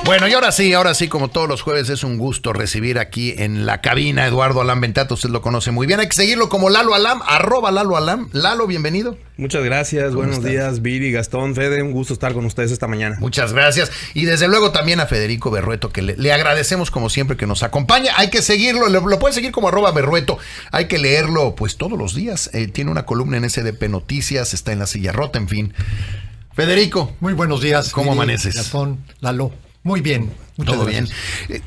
Bueno, y ahora sí, como todos los jueves, es un gusto recibir aquí en la cabina Eduardo Alam Bentato. Usted lo conoce muy bien. Hay que seguirlo como Lalo Alam, @LaloAlam. Lalo, bienvenido. Muchas gracias, buenos días, Viri, Gastón, Fede, un gusto estar con ustedes esta mañana. Muchas gracias. Y desde luego también a Federico Berrueto, que le agradecemos como siempre que nos acompaña. Hay que seguirlo, lo puede seguir como @Berrueto. Hay que leerlo pues todos los días. Tiene una columna en SDP Noticias, está en La Silla Rota, en fin. Federico. Muy buenos días. ¿Cómo amaneces? Gastón, Lalo. Muy bien. Todo bien.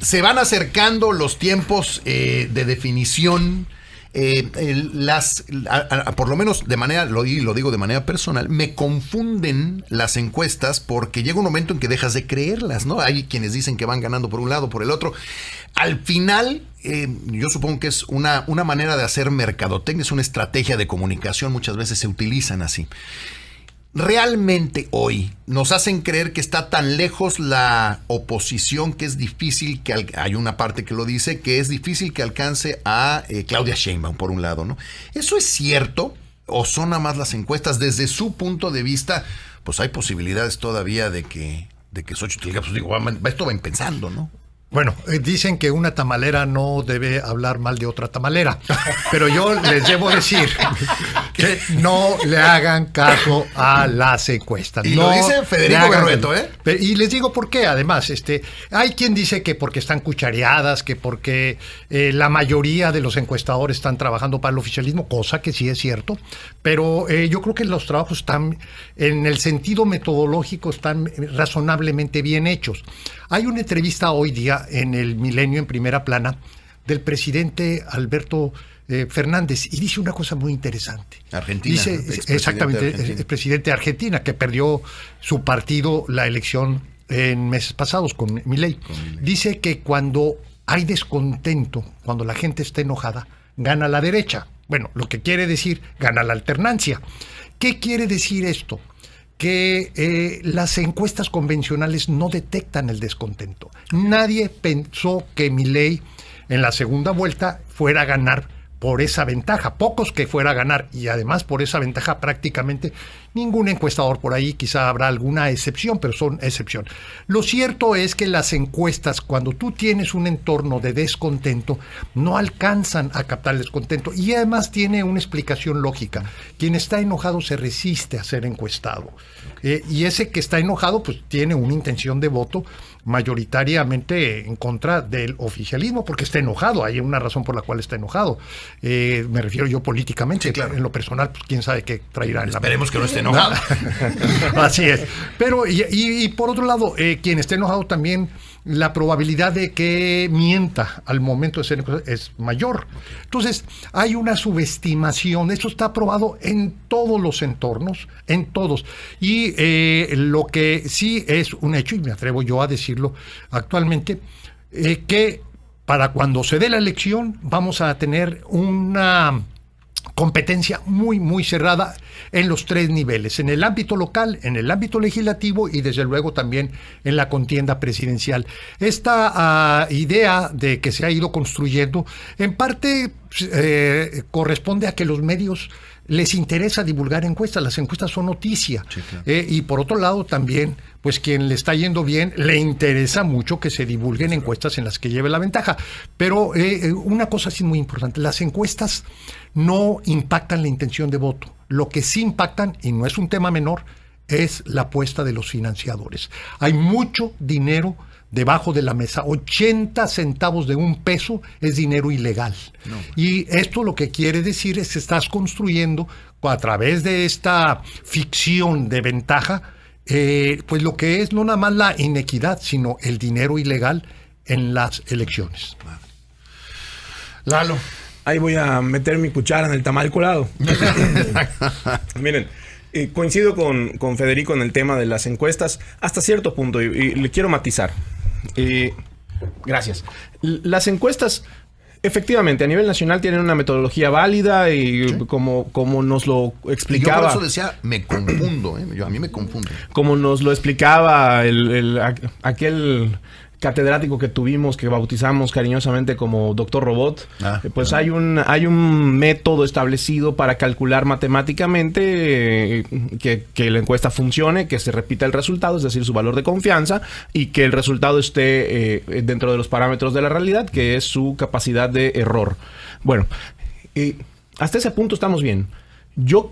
Se van acercando los tiempos de definición. Por lo menos de manera, lo digo de manera personal, me confunden las encuestas porque llega un momento en que dejas de creerlas, ¿no? Hay quienes dicen que van ganando por un lado, por el otro. Al final, yo supongo que es una manera de hacer mercadotecnia, es una estrategia de comunicación, muchas veces se utilizan así. Realmente hoy nos hacen creer que está tan lejos la oposición que es difícil que hay una parte que lo dice, que es difícil que alcance a Claudia Sheinbaum por un lado, ¿no? ¿Eso es cierto o son nada más las encuestas? Desde su punto de vista, pues hay posibilidades todavía de que Xochitl Gálvez, esto va pensando, ¿no? Bueno, dicen que una tamalera no debe hablar mal de otra tamalera, pero yo les debo decir que no le hagan caso a las encuestas. Y no lo dice Federico Berrueto, ¿eh? Y les digo por qué, además, hay quien dice que porque están cuchareadas, que porque la mayoría de los encuestadores están trabajando para el oficialismo, cosa que sí es cierto, pero yo creo que los trabajos están, en el sentido metodológico, están razonablemente bien hechos. Hay una entrevista hoy día en el Milenio, en Primera Plana, del presidente Alberto Fernández, y dice una cosa muy interesante. Argentina. Dice, exactamente, el presidente de Argentina, que perdió su partido la elección en meses pasados con Milei. Dice que cuando hay descontento, cuando la gente está enojada, gana la derecha. Bueno, lo que quiere decir, gana la alternancia. ¿Qué quiere decir esto? Que las encuestas convencionales no detectan el descontento. Nadie pensó que Milei en la segunda vuelta fuera a ganar por esa ventaja, pocos que fuera a ganar, y además por esa ventaja prácticamente ningún encuestador por ahí, quizá habrá alguna excepción, pero son excepción. Lo cierto es que las encuestas, cuando tú tienes un entorno de descontento, no alcanzan a captar el descontento, y además tiene una explicación lógica. Quien está enojado se resiste a ser encuestado, y ese que está enojado pues tiene una intención de voto mayoritariamente en contra del oficialismo, porque está enojado, hay una razón por la cual está enojado. Me refiero yo políticamente, sí, claro. En lo personal, pues quién sabe qué traerá en la Esperemos que no esté enojado. Así es. Pero, y por otro lado, quien esté enojado también, la probabilidad de que mienta al momento de ser es mayor. Entonces, hay una subestimación. Esto está probado en todos los entornos, en todos. Y lo que sí es un hecho, y me atrevo yo a decirlo actualmente, que para cuando se dé la elección vamos a tener una competencia muy, muy cerrada en los tres niveles, en el ámbito local, en el ámbito legislativo y desde luego también en la contienda presidencial. Esta idea de que se ha ido construyendo, en parte corresponde a que los medios les interesa divulgar encuestas, las encuestas son noticia. Sí, claro. Y por otro lado también, pues quien le está yendo bien, le interesa mucho que se divulguen encuestas en las que lleve la ventaja. Pero una cosa sí muy importante, las encuestas no impactan la intención de voto. Lo que sí impactan, y no es un tema menor, es la apuesta de los financiadores. Hay mucho dinero debajo de la mesa, 80 centavos de un peso es dinero ilegal. No. Y esto lo que quiere decir es que estás construyendo a través de esta ficción de ventaja, pues lo que es no nada más la inequidad, sino el dinero ilegal en las elecciones. Lalo. Ahí voy a meter mi cuchara en el tamal colado. Miren, coincido con Federico en el tema de las encuestas hasta cierto punto y le quiero matizar. Gracias. Las encuestas, efectivamente, a nivel nacional tienen una metodología válida y sí, como nos lo explicaba. Yo por eso decía, me confundo, a mí me confunde. Como nos lo explicaba aquel catedrático que tuvimos, que bautizamos cariñosamente como Doctor Robot, pues hay un método establecido para calcular matemáticamente que la encuesta funcione, que se repita el resultado, es decir, su valor de confianza, y que el resultado esté dentro de los parámetros de la realidad, que es su capacidad de error. Bueno, hasta ese punto estamos bien. Yo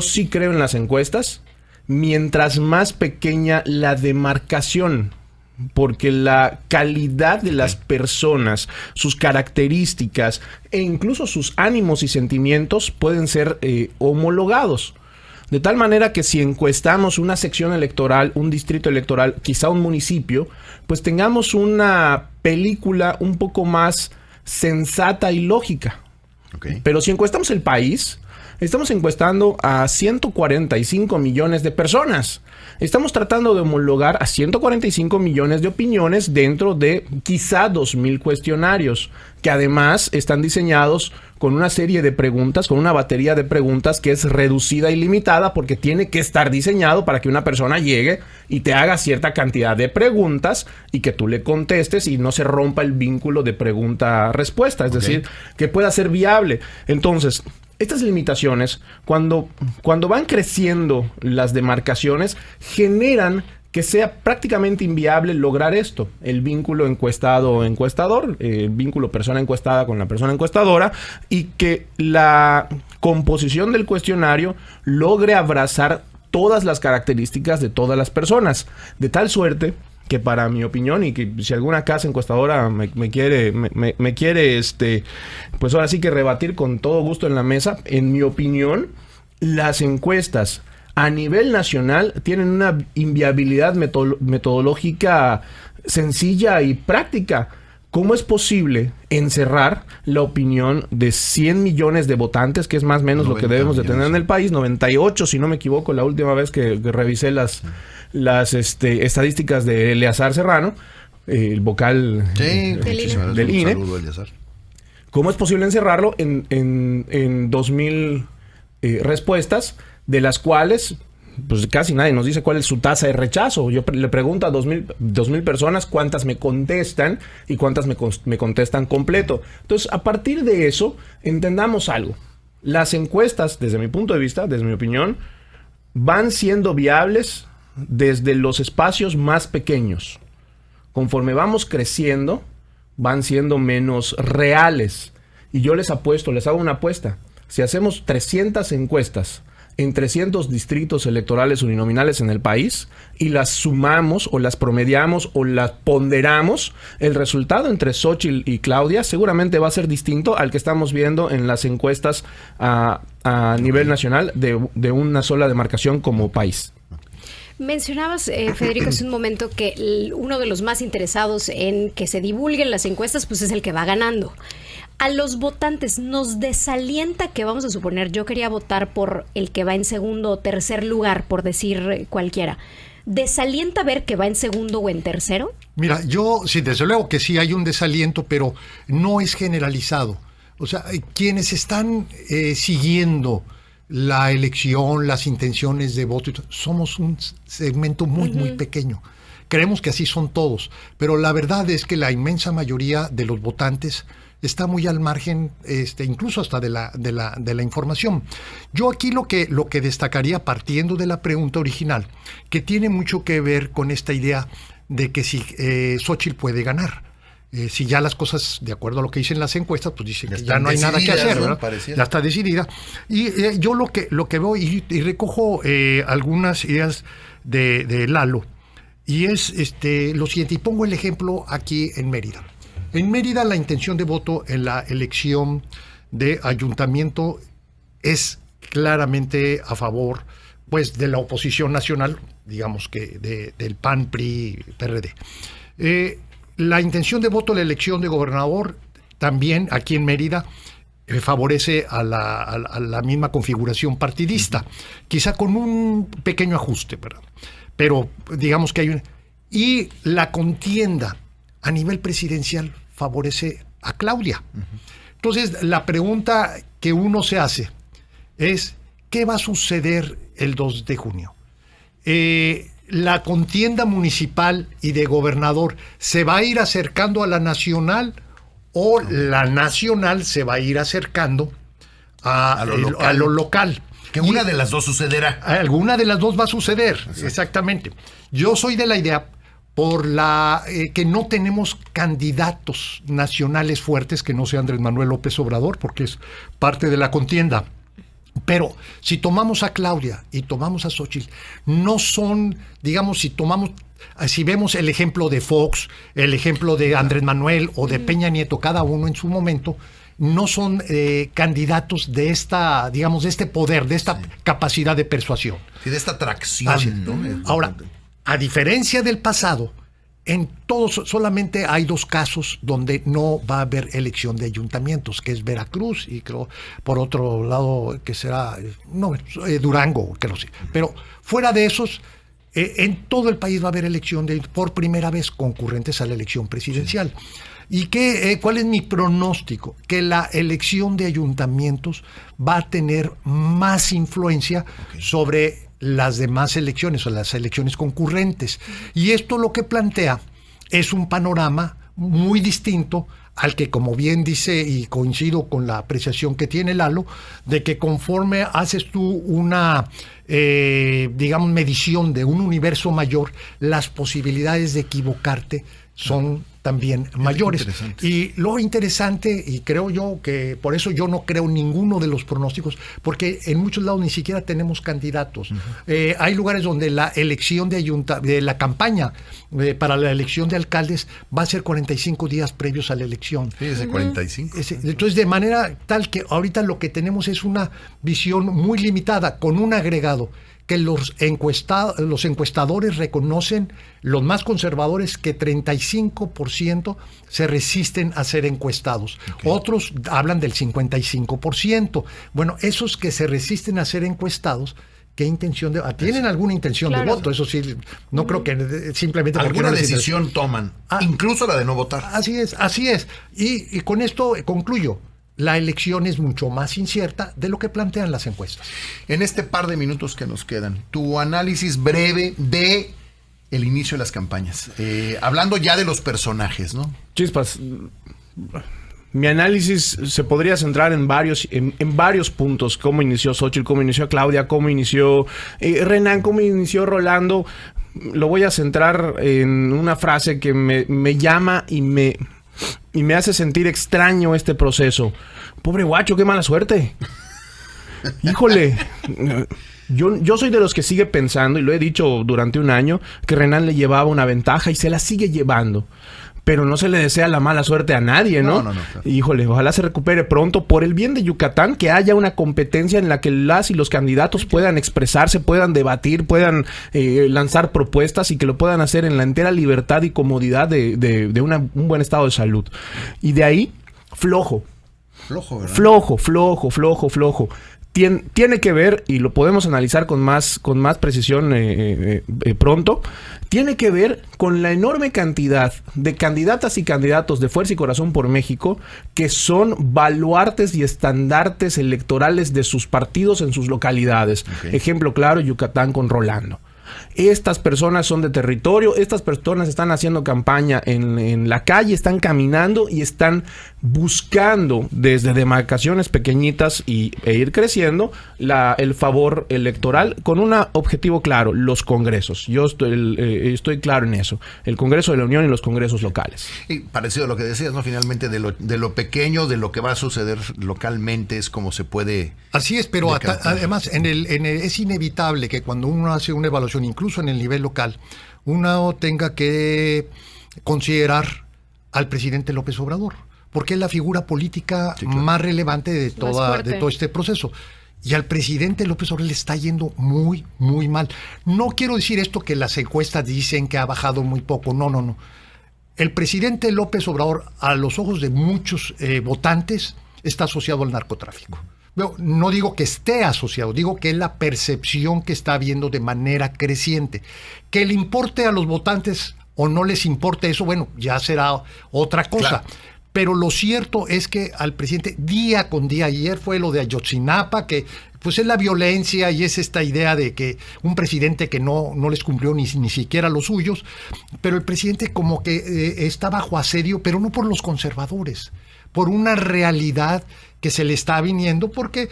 sí creo en las encuestas, mientras más pequeña la demarcación, porque la calidad de las personas, sus características e incluso sus ánimos y sentimientos pueden ser homologados. De tal manera que si encuestamos una sección electoral, un distrito electoral, quizá un municipio, pues tengamos una película un poco más sensata y lógica. Okay. Pero si encuestamos el país, estamos encuestando a 145 millones de personas. Estamos tratando de homologar a 145 millones de opiniones dentro de quizá 2,000 cuestionarios, que además están diseñados con una serie de preguntas, con una batería de preguntas que es reducida y limitada, porque tiene que estar diseñado para que una persona llegue y te haga cierta cantidad de preguntas y que tú le contestes y no se rompa el vínculo de pregunta-respuesta, es decir, que pueda ser viable. Entonces, estas limitaciones, cuando van creciendo las demarcaciones, generan que sea prácticamente inviable lograr esto, el vínculo encuestado-encuestador, el vínculo persona encuestada con la persona encuestadora, y que la composición del cuestionario logre abrazar todas las características de todas las personas, de tal suerte que, para mi opinión, y que si alguna casa encuestadora me quiere pues ahora sí que rebatir con todo gusto en la mesa, en mi opinión, las encuestas a nivel nacional tienen una inviabilidad metodológica sencilla y práctica. ¿Cómo es posible encerrar la opinión de 100 millones de votantes, que es más o menos lo que debemos de tener en el país? 98, si no me equivoco, la última vez que revisé las estadísticas de Eleazar Serrano, el vocal del INE. Saludo, Eleazar. ¿Cómo es posible encerrarlo en 2,000 respuestas, de las cuales pues casi nadie nos dice cuál es su tasa de rechazo? Yo le pregunto a 2,000 personas cuántas me contestan y cuántas me contestan completo. Entonces, a partir de eso, entendamos algo. Las encuestas, desde mi punto de vista, desde mi opinión, van siendo viables desde los espacios más pequeños. Conforme vamos creciendo, van siendo menos reales. Y yo les hago una apuesta. Si hacemos 300 encuestas en 300 distritos electorales uninominales en el país y las sumamos o las promediamos o las ponderamos, el resultado entre Xóchitl y Claudia seguramente va a ser distinto al que estamos viendo en las encuestas a nivel nacional de una sola demarcación como país. Mencionabas, Federico, hace un momento que uno de los más interesados en que se divulguen las encuestas pues es el que va ganando. A los votantes nos desalienta que, vamos a suponer, yo quería votar por el que va en segundo o tercer lugar, por decir cualquiera. ¿Desalienta ver que va en segundo o en tercero? Mira, yo sí, desde luego que sí hay un desaliento, pero no es generalizado. O sea, quienes están siguiendo la elección, las intenciones de voto, somos un segmento muy pequeño. Creemos que así son todos, pero la verdad es que la inmensa mayoría de los votantes está muy al margen, incluso hasta de la información. Yo aquí lo que destacaría, partiendo de la pregunta original, que tiene mucho que ver con esta idea de que si Xóchitl puede ganar. Si ya las cosas, de acuerdo a lo que dicen las encuestas, pues dicen que ya no hay nada que hacer, ¿verdad? Ya está decidida. Y yo lo que veo, y recojo algunas ideas de Lalo, y es lo siguiente, y pongo el ejemplo aquí en Mérida. En Mérida la intención de voto en la elección de ayuntamiento es claramente a favor, pues, de la oposición nacional, digamos que del PAN, PRI, PRD. La intención de voto en la elección de gobernador también aquí en Mérida favorece a la misma configuración partidista, quizá con un pequeño ajuste, ¿verdad? Pero digamos que hay y la contienda a nivel presidencial favorece a Claudia. Entonces, la pregunta que uno se hace es, ¿qué va a suceder el 2 de junio? la contienda municipal y de gobernador se va a ir acercando a la nacional o la nacional se va a ir acercando a lo local. Que una de las dos sucederá. Alguna de las dos va a suceder, exactamente. Yo soy de la idea por que no tenemos candidatos nacionales fuertes que no sea Andrés Manuel López Obrador, porque es parte de la contienda. Pero si tomamos a Claudia y tomamos a Xóchitl, no son, digamos, si vemos el ejemplo de Fox, el ejemplo de Andrés Manuel o de Peña Nieto, cada uno en su momento, no son candidatos de esta, digamos, de este poder, de esta capacidad de persuasión. Sí, de esta atracción, ¿no? Ahora, a diferencia del pasado, en todos solamente hay 2 casos donde no va a haber elección de ayuntamientos, que es Veracruz y creo por otro lado que será Durango, creo sí. Pero fuera de esos, en todo el país va a haber elección por primera vez concurrentes a la elección presidencial. ¿Y cuál es mi pronóstico? Que la elección de ayuntamientos va a tener más influencia sobre las demás elecciones o las elecciones concurrentes. Y esto lo que plantea es un panorama muy distinto al que, como bien dice, y coincido con la apreciación que tiene Lalo, de que conforme haces tú una, digamos, medición de un universo mayor, las posibilidades de equivocarte son también mayores. Y lo interesante, y creo yo que por eso yo no creo ninguno de los pronósticos, porque en muchos lados ni siquiera tenemos candidatos. Hay lugares donde la elección de la campaña para la elección de alcaldes va a ser 45 días previos a la elección. Sí, ese 45. Entonces, de manera tal que ahorita lo que tenemos es una visión muy limitada, con un agregado que los encuestadores reconocen, los más conservadores, que 35% se resisten a ser encuestados. Okay. Otros hablan del 55%. Bueno, esos que se resisten a ser encuestados, ¿qué intención tienen alguna intención de voto? Eso sí, no creo que simplemente porque alguna decisión toman, incluso la de no votar. Así es. Y con esto concluyo. La elección es mucho más incierta de lo que plantean las encuestas. En este par de minutos que nos quedan, tu análisis breve de el inicio de las campañas. Hablando ya de los personajes, ¿no? Chispas, mi análisis se podría centrar en varios puntos. Cómo inició Xóchitl, cómo inició Claudia, cómo inició Renan, cómo inició Rolando. Lo voy a centrar en una frase que me llama y me hace sentir extraño este proceso. Pobre guacho, qué mala suerte. Híjole. Yo soy de los que sigue pensando, y lo he dicho durante un año, que Renan le llevaba una ventaja y se la sigue llevando. Pero no se le desea la mala suerte a nadie, ¿no? No, claro. Híjole, ojalá se recupere pronto por el bien de Yucatán, que haya una competencia en la que las y los candidatos puedan expresarse, puedan debatir, puedan lanzar propuestas y que lo puedan hacer en la entera libertad y comodidad de un buen estado de salud. Y de ahí, flojo. Flojo, ¿verdad? Flojo. Tiene que ver, y lo podemos analizar con más precisión pronto, tiene que ver con la enorme cantidad de candidatas y candidatos de Fuerza y Corazón por México que son baluartes y estandartes electorales de sus partidos en sus localidades. Okay. Ejemplo claro, Yucatán con Rolando. Estas personas son de territorio, estas personas están haciendo campaña en la calle, están caminando y están buscando desde demarcaciones pequeñitas e ir creciendo el favor electoral con un objetivo claro, los congresos. Yo estoy claro en eso, el Congreso de la Unión y los congresos locales. Y parecido a lo que decías, ¿no? Finalmente de lo pequeño, de lo que va a suceder localmente es como se puede... Así es, pero además es inevitable que cuando uno hace una evaluación, incluso en el nivel local, uno tenga que considerar al presidente López Obrador, porque es la figura política más relevante de todo este proceso. Y al presidente López Obrador le está yendo muy, muy mal. No quiero decir esto que las encuestas dicen que ha bajado muy poco, no. El presidente López Obrador, a los ojos de muchos votantes, está asociado al narcotráfico. No digo que esté asociado, digo que es la percepción que está habiendo de manera creciente. Que le importe a los votantes o no les importe eso, bueno, ya será otra cosa. Claro. Pero lo cierto es que al presidente, día con día, ayer fue lo de Ayotzinapa, que pues es la violencia y es esta idea de que un presidente que no les cumplió ni siquiera los suyos, pero el presidente como que está bajo asedio, pero no por los conservadores, por una realidad que se le está viniendo, porque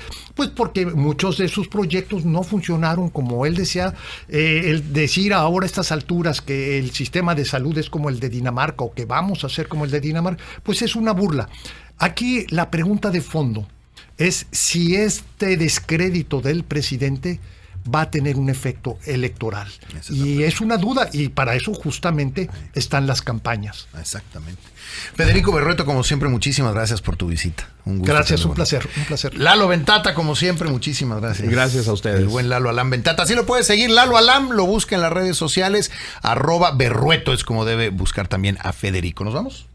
muchos de sus proyectos no funcionaron como él decía. El decir ahora a estas alturas que el sistema de salud es como el de Dinamarca o que vamos a hacer como el de Dinamarca, pues es una burla. Aquí la pregunta de fondo es si este descrédito del presidente va a tener un efecto electoral. Y es una duda, y para eso justamente están las campañas. Exactamente. Federico Berrueto, como siempre, muchísimas gracias por tu visita. Un gusto. Gracias, un placer. Lalo Ventata, como siempre, muchísimas gracias. Gracias a ustedes. El buen Lalo Alam Ventata. Así lo puedes seguir, Lalo Alam, lo busca en las redes sociales, @Berrueto es como debe buscar también a Federico. ¿Nos vamos?